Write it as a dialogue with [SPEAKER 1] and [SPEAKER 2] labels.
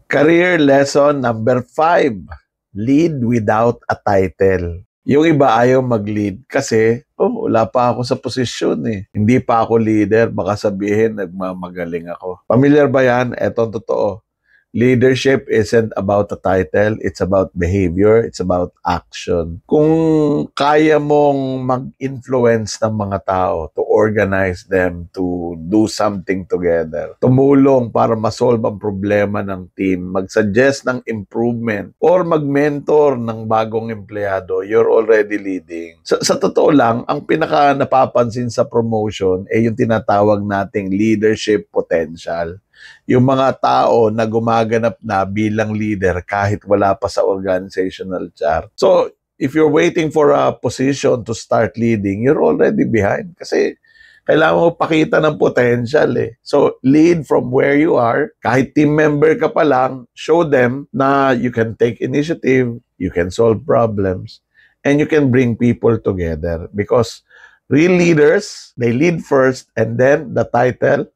[SPEAKER 1] Career lesson number 5. Lead without a title. Yung iba ayaw mag-lead kasi, wala pa ako sa posisyon eh. Hindi pa ako leader, baka sabihin nagmamagaling ako. Familiar ba yan? Etong totoo. Leadership isn't about a title, it's about behavior, it's about action. Kung kaya mong mag-influence ng mga tao, to organize them, to do something together, tumulong para masolve ang problema ng team, mag-suggest ng improvement, or mag-mentor ng bagong empleyado, you're already leading. Sa totoo lang, ang pinaka napapansin sa promotion ay yung tinatawag nating leadership potential. Yung mga tao na gumaganap na bilang leader kahit wala pa sa organizational chart. So, if you're waiting for a position to start leading, you're already behind. Kasi kailangan mo pakita ng potential eh. So, lead from where you are. Kahit team member ka pa lang, show them na you can take initiative, you can solve problems, and you can bring people together. Because real leaders, they lead first and then the title